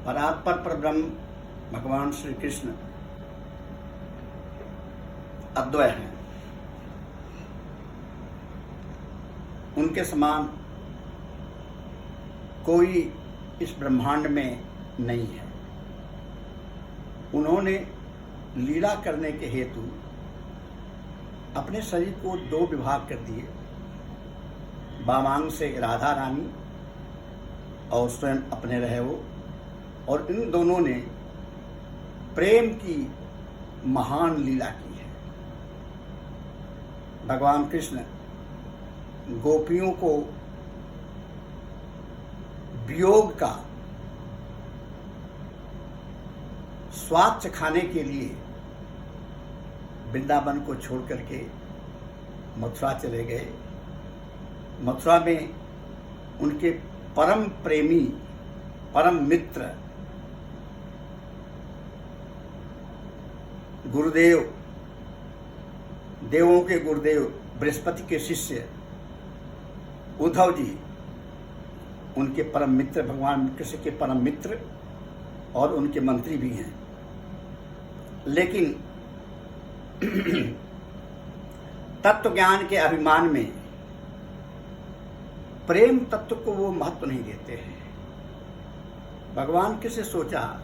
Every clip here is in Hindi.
परात्पर परब्रह्म भगवान श्री कृष्ण अद्वय हैं। उनके समान कोई इस ब्रह्मांड में नहीं है। उन्होंने लीला करने के हेतु अपने शरीर को दो विभाग कर दिए, वामांग से राधा रानी और स्वयं अपने रहे वो, और इन दोनों ने प्रेम की महान लीला की है। भगवान कृष्ण गोपियों को वियोग का स्वाद चखाने के लिए वृंदावन को छोड़ करके मथुरा चले गए। मथुरा में उनके परम प्रेमी, परम मित्र गुरुदेव, देवों के गुरुदेव बृहस्पति के शिष्य उद्धव जी उनके परम मित्र, भगवान कृष्ण के परम मित्र और उनके मंत्री भी हैं। लेकिन तत्व ज्ञान के अभिमान में प्रेम तत्व को वो महत्व नहीं देते हैं। भगवान कृष्ण सोचा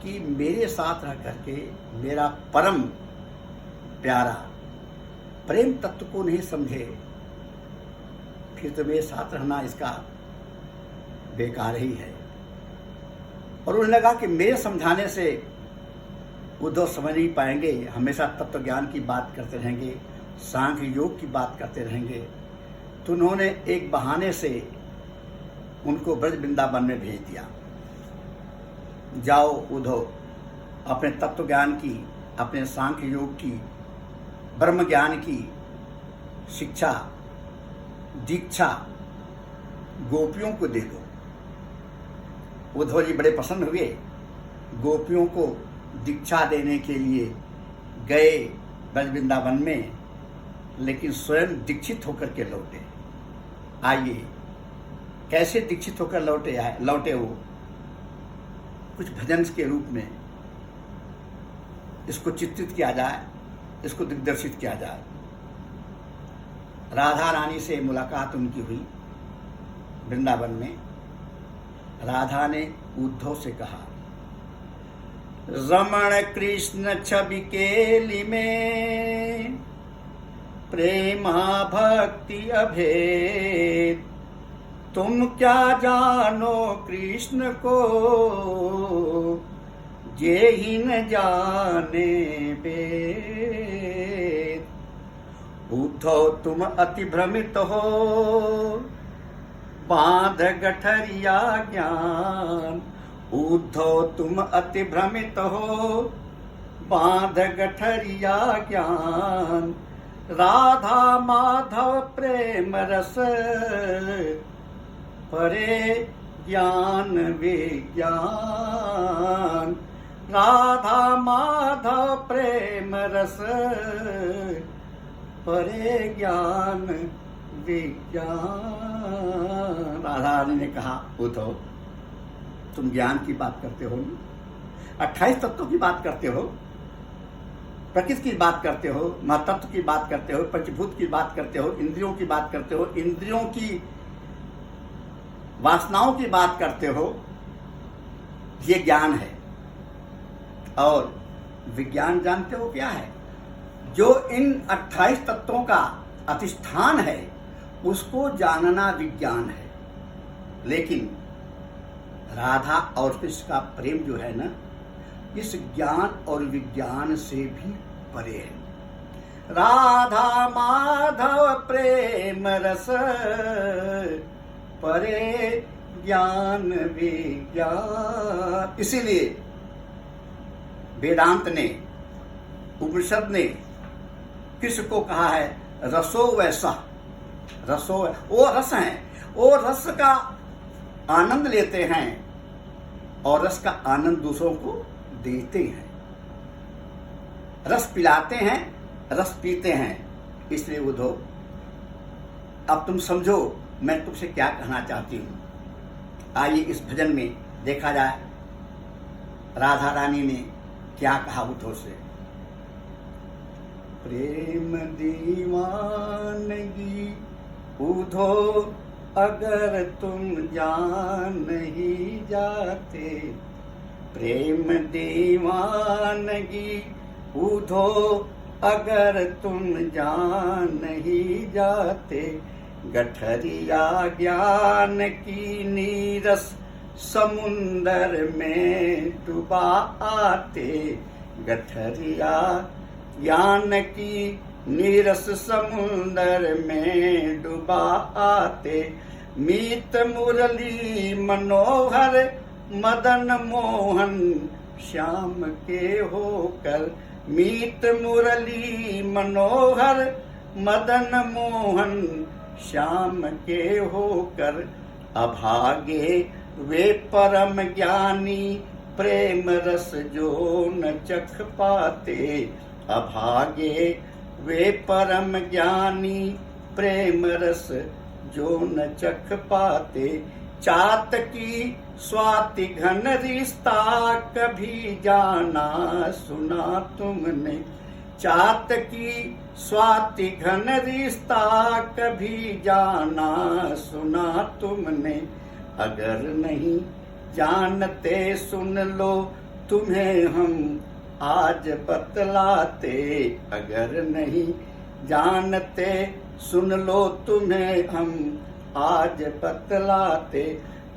कि मेरे साथ रह करके मेरा परम प्यारा प्रेम तत्व को नहीं समझे, फिर तो मेरे साथ रहना इसका बेकार ही है। और उन्हें लगा कि मेरे समझाने से उद्धव समझ नहीं पाएंगे, हमेशा तत्व ज्ञान की बात करते रहेंगे, सांख्य योग की बात करते रहेंगे। तो उन्होंने एक बहाने से उनको ब्रज वृंदावन में भेज दिया। जाओ उद्धव, अपने तत्व ज्ञान की, अपने सांख्य योग की, ब्रह्म ज्ञान की शिक्षा, दीक्षा गोपियों को दे दो। उद्धव जी बड़े प्रसन्न हुए, गोपियों को दीक्षा देने के लिए गए ब्रज वृंदावन में, लेकिन स्वयं दीक्षित होकर के लौटे। आइए कैसे दीक्षित होकर लौटे वो, कुछ भजन के रूप में इसको चित्रित किया जाए, इसको दिग्दर्शित किया जाए। राधा रानी से मुलाकात उनकी हुई वृंदावन में। राधा ने उद्धव से कहा, रमण कृष्ण छवि केली में प्रेमा भक्ति अभेद, तुम क्या जानो कृष्ण को जे ही न जाने वेद। उद्धव तुम अति भ्रमित हो, बांध गठरिया ज्ञान। उद्धव तुम अति भ्रमित हो, बांध गठरिया ज्ञान। राधा माधव प्रेम रस, परे ज्ञान विज्ञान। राधा माधव प्रेम रस, परे ज्ञान विज्ञान। राधा रानी ने कहा, उद्धव तुम ज्ञान की बात करते हो, 28 तत्वों की बात करते हो, प्रकृति की बात करते हो, महातत्व की बात करते हो, पंचभूत की बात करते हो, इंद्रियों की बात करते हो, इंद्रियों की वासनाओं की बात करते हो, ये ज्ञान है। और विज्ञान जानते हो क्या है? जो इन 28 तत्वों का अधिष्ठान है उसको जानना विज्ञान है। लेकिन राधा और कृष्ण का प्रेम जो है ना, इस ज्ञान और विज्ञान से भी परे है। राधा माधव प्रेम रस, परे ज्ञान विज्ञान। इसीलिए वेदांत ने, उपनिषद ने कृष्ण को कहा है रसो वैसा। रसो वो रस है, वो रस का आनंद लेते हैं और रस का आनंद दूसरों को देते हैं। रस पिलाते हैं, रस पीते हैं। इसलिए उद्धव, अब तुम समझो मैं तुमसे क्या कहना चाहती हूँ। आइए इस भजन में देखा जाए राधा रानी ने क्या कहा उद्धव से, प्रेम दीवानगी उद्धव अगर तुम जान नहीं जाते, प्रेम दीवानगी उद्धव अगर तुम जान नहीं जाते, गठरिया ज्ञान की नीरस समुंदर में डुबा आते, गठरिया ज्ञान की नीरस समुंदर में डुबा आते, मीत मुरली मनोहर मदन मोहन श्याम के होकर, मीत मुरली मनोहर मदन मोहन श्याम के होकर, अभागे वे परम ज्ञानी प्रेम रस जो न चख पाते, अभागे वे परम ज्ञानी प्रेम रस जो न चख पाते, चातकी स्वाति घन रिश्ता कभी जाना सुना तुमने, चातकी स्वाति घन रिश्ता कभी जाना सुना तुमने, अगर नहीं जानते सुन लो तुम्हें हम आज बतलाते, अगर नहीं जानते सुन लो तुम्हें हम आज बतलाते,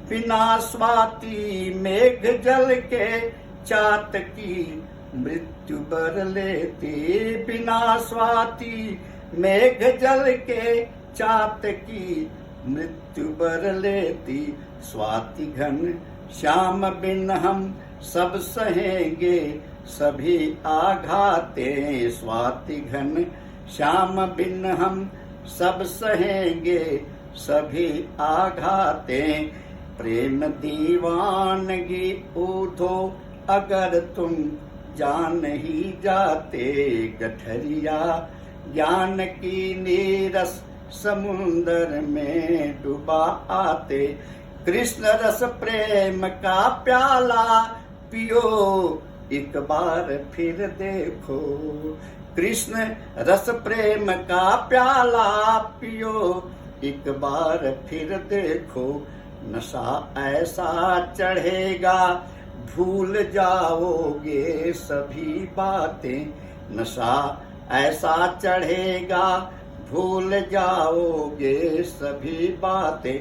बिना स्वाति मेघ जल के चातकी मृत्यु बर लेती, बिना स्वाति मेघ जल के चातकी मृत्यु बर लेती, स्वाति घन श्याम बिन हम सब सहेंगे सभी आघाते, स्वाति घन श्याम बिन हम सब सहेंगे सभी आघाते, प्रेम दीवानगी उद्धव अगर तुम जान ही जाते, गठरिया ज्ञान की नीरस समुंदर में डुबा आते, कृष्ण रस प्रेम का प्याला पियो एक बार फिर देखो, कृष्ण रस प्रेम का प्याला पियो एक बार फिर देखो, नशा ऐसा चढ़ेगा भूल जाओगे सभी बातें, नशा ऐसा चढ़ेगा भूल जाओगे सभी बातें,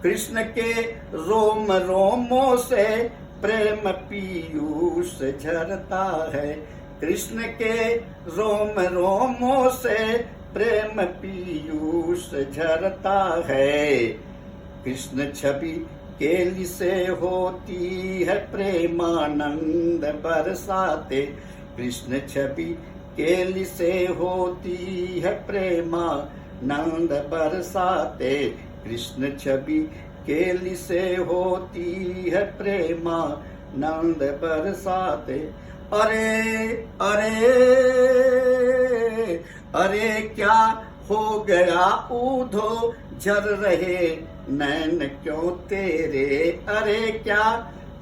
कृष्ण के रोम रोमों से प्रेम पीयूष झरता है, कृष्ण के रोम रोमों से प्रेम पीयूष झरता है, कृष्ण छवि केली से होती है प्रेमानंद बरसाते, कृष्ण छवि केली से होती है प्रेमानंद बरसाते, कृष्ण छवि केली से होती है प्रेमानंद बरसाते, अरे अरे अरे क्या हो गया उद्धव झर रहे नैन क्यों तेरे, अरे क्या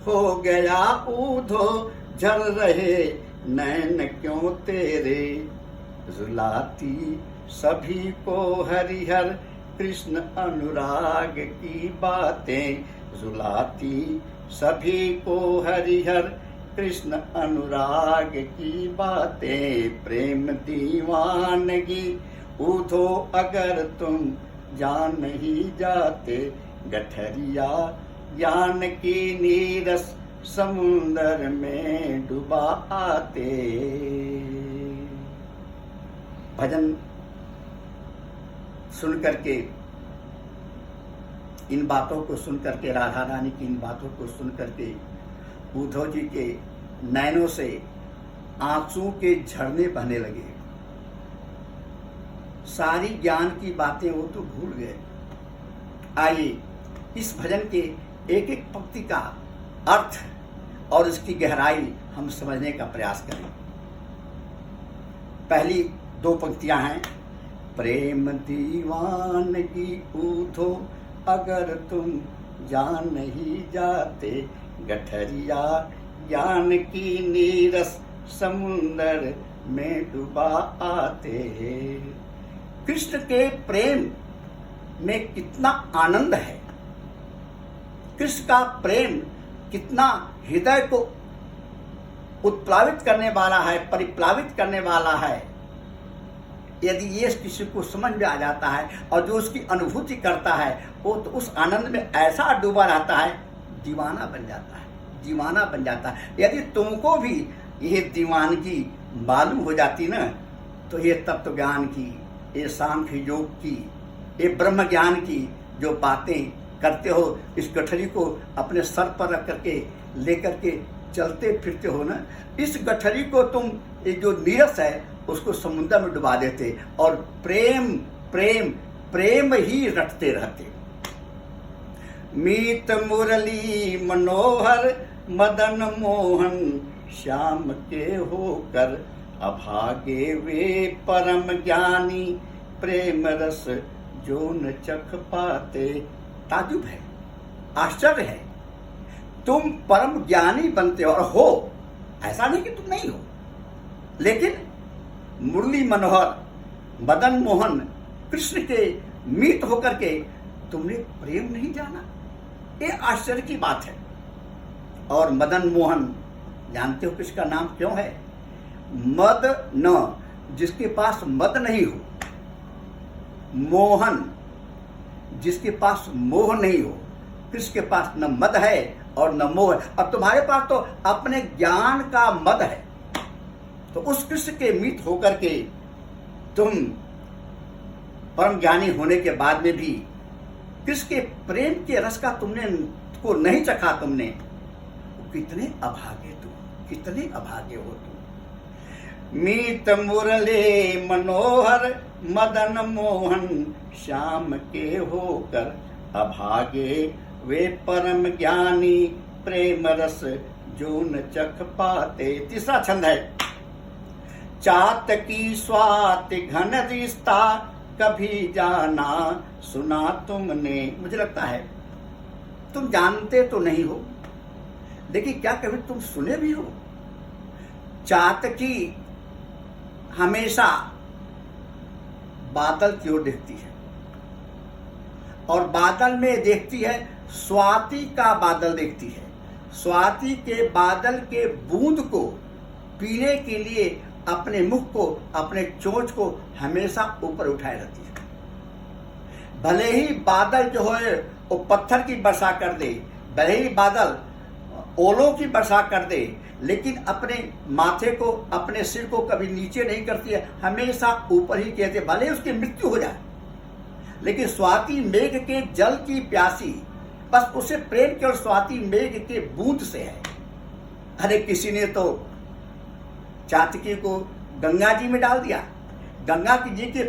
हो गया उद्धव झर रहे नैन क्यों तेरे, रुलाती सभी को हरिहर कृष्ण अनुराग की बातें, रुलाती सभी को हरिहर कृष्ण अनुराग की बातें, प्रेम दीवानगी उद्धव अगर तुम जान नहीं जाते, गठरिया ज्ञान की नीरस समुंदर में डुबा आते। भजन सुन करके, इन बातों को सुन करके, राधा रानी की इन बातों को सुन करके उद्धव जी के नैनों से आंसू के झरने बहने लगे। सारी ज्ञान की बातें वो तो भूल गए। आइए इस भजन के एक एक पंक्ति का अर्थ और इसकी गहराई हम समझने का प्रयास करें। पहली दो पंक्तियां हैं, प्रेम दीवानगी उद्धव अगर तुम जान नहीं जाते, गठरिया ज्ञान की नीरस समुंदर में डुबा आते। कृष्ण के प्रेम में कितना आनंद है, कृष्ण का प्रेम कितना हृदय को उत्प्लावित करने वाला है, परिप्लावित करने वाला है। यदि ये किसी को समझ में आ जाता है और जो उसकी अनुभूति करता है वो तो उस आनंद में ऐसा डूबा रहता है, दीवाना बन जाता है, दीवाना बन जाता है। यदि तुमको भी ये दीवानगी मालूम हो जाती ना, तो ये तत्व ज्ञान की, ये सांख्य योग की, ये ब्रह्म ज्ञान की जो बातें करते हो, इस गठरी को अपने सर पर रख करके लेकर के चलते फिरते हो ना, इस गठरी को तुम ये जो नीरस है उसको समुद्र में डुबा देते और प्रेम प्रेम प्रेम ही रटते रहते। मीत मुरली मनोहर मदन मोहन श्याम के होकर, अभागे वे परम ज्ञानी प्रेम रस जो न चख पाते। ताजुब है, आश्चर्य है, तुम परम ज्ञानी बनते हो और हो, ऐसा नहीं कि तुम नहीं हो, लेकिन मुरली मनोहर मदन मोहन कृष्ण के मीत होकर के तुमने प्रेम नहीं जाना, ये आश्चर्य की बात है। और मदन मोहन जानते हो किसका नाम क्यों है? मद न, जिसके पास मद नहीं हो, मोहन जिसके पास मोह नहीं हो। कृष्ण के पास न मद है और न मोह है, और तुम्हारे पास तो अपने ज्ञान का मद है। तो उस कृष्ण के मीत होकर के तुम परम ज्ञानी होने के बाद में भी कृष्ण के प्रेम के रस का तुमने को नहीं चखा, तुमने कितने अभागे तुम, कितने अभागे हो तुम। मीत मुरले मनोहर मदन मोहन श्याम के होकर, अभागे वे परम ज्ञानी प्रेम रस जो न चख पाते। तीसरा छंद है, चात की स्वाति घन रिश्ता कभी जाना सुना तुमने। मुझे लगता है तुम जानते तो नहीं हो, लेकिन क्या कभी तुम सुने भी हो? चातकी हमेशा बादल की ओर देखती है और बादल में देखती है, स्वाति का बादल देखती है। स्वाति के बादल के बूंद को पीने के लिए अपने मुख को, अपने चोंच को हमेशा ऊपर उठाए रहती है। भले ही बादल जो है वो पत्थर की वर्षा कर दे, भले ही बादल ओलों की वर्षा कर दे, लेकिन अपने माथे को, अपने सिर को कभी नीचे नहीं करती है, हमेशा ऊपर ही कहते, भले उसकी मृत्यु हो जाए। लेकिन स्वाति मेघ के जल की प्यासी, बस उसे प्रेम केवल स्वाति मेघ के बूंद से है। अरे किसी ने तो चातकी को गंगा जी में डाल दिया। गंगा की जी के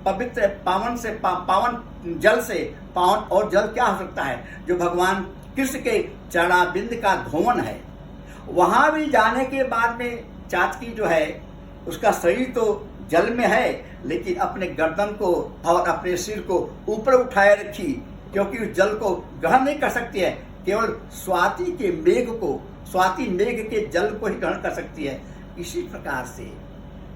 पवित्र पावन से पावन जल से पावन और जल क्या हो सकता है, जो भगवान कृष्ण के चरणाबिंद का धोवन है। वहां भी जाने के बाद में चातकी जो है उसका शरीर तो जल में है, लेकिन अपने गर्दन को और अपने सिर को ऊपर उठाए रखी, क्योंकि उस जल को ग्रहण नहीं कर सकती है, केवल स्वाति के मेघ को, स्वाति मेघ के जल को ही ग्रहण कर सकती है। इसी प्रकार से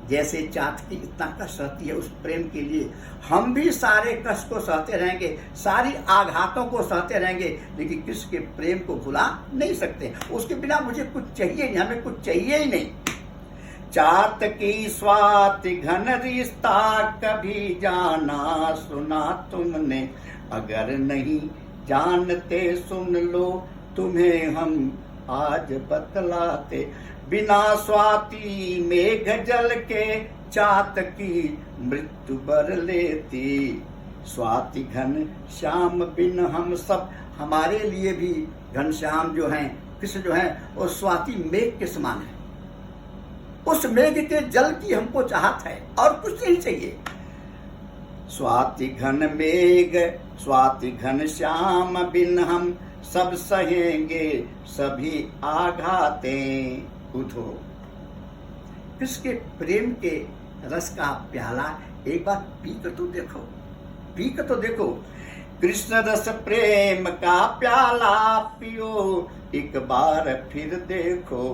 जैसे चातकी इतना कष्ट सहती है उस प्रेम के लिए, हम भी सारे कष्ट को सहते रहेंगे, सारी आघातों को सहते रहेंगे, लेकिन कृष्ण के प्रेम को भुला नहीं सकते। उसके बिना मुझे कुछ चाहिए नहीं, हमें कुछ चाहिए ही नहीं। चातकी स्वाति घन रिश्ता कभी जाना सुना तुमने, अगर नहीं जानते सुन लो तुम्हें हम आज बतलाते। बिना स्वाति मेघ जल के चातकी मृत्यु बर लेती। स्वाति घन श्याम बिन हम सब, हमारे लिए भी घनश्याम जो हैं, कृष्ण जो हैं, वो स्वाति मेघ के समान है। उस मेघ के जल की हमको चाहत है और कुछ नहीं चाहिए। स्वाति घन मेघ स्वाति घन श्याम बिन हम सब सहेंगे सभी आघातें। उठो, कृष्ण के प्रेम के रस का प्याला एक बार पी कर तो देखो, पी कर तो देखो। कृष्ण रस प्रेम का प्याला पियो, एक बार फिर देखो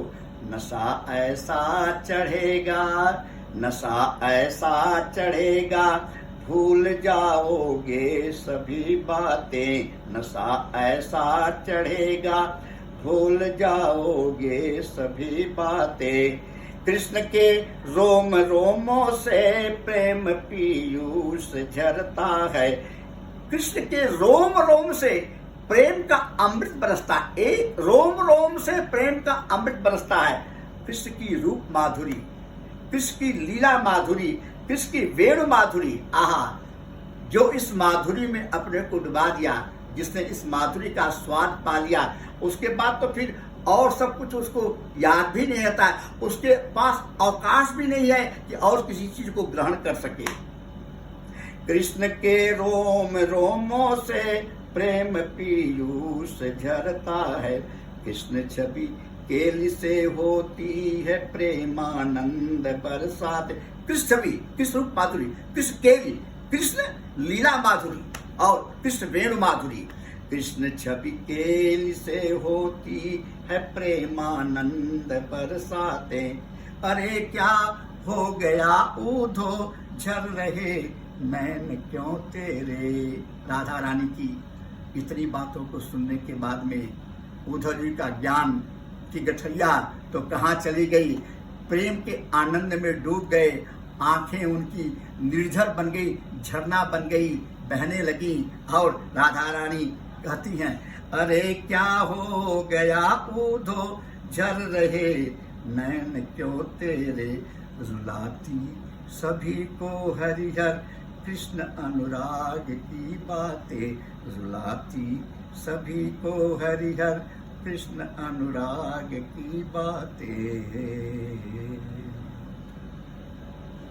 नशा ऐसा चढ़ेगा, नशा ऐसा चढ़ेगा, भूल जाओगे सभी बातें, नशा ऐसा चढ़ेगा, भूल जाओगे सभी बातें। कृष्ण के रोम रोमों से प्रेम पीयूष झरता है, कृष्ण के रोम रोम से प्रेम का अमृत बरसता है, एक रोम रोम से प्रेम का अमृत बरसता है। कृष्ण की रूप माधुरी, कृष्ण की लीला माधुरी, कृष्ण की वेणु माधुरी, आहा, जो इस माधुरी में अपने को डुबा दिया, जिसने इस माधुरी का स्वाद पा लिया, उसके बाद तो फिर और सब कुछ उसको याद भी नहीं रहता है, उसके पास अवकाश भी नहीं है कि और किसी चीज को ग्रहण कर सके। कृष्ण के रोम रोमों से प्रेम पीयूष झरता है, कृष्ण छवि केली से होती है प्रेमानंद बरसात। कृष्ण छवि, कृष्ण रूप माधुरी, कृष्ण केली, कृष्ण लीला माधुरी और कृष्ण वेणु माधुरी। कृष्ण छवि केली से होती है प्रेमानंद बरसाते, अरे क्या हो गया ऊधो झर रहे नैन क्यों तेरे। राधा रानी की इतनी बातों को सुनने के बाद में उद्धव जी का ज्ञान की गठरिया तो कहाँ चली गई, प्रेम के आनंद में डूब गए, आंखें उनकी निर्झर बन गई, झरना बन गई, बहने लगी और राधा रानी कहती हैं, अरे क्या हो गया ऊधो झर रहे नैन क्यों तेरे, रुलाती सभी को हरिहर कृष्ण अनुराग की बातें, रुलाती सभी को हरिहर कृष्ण अनुराग की बातें।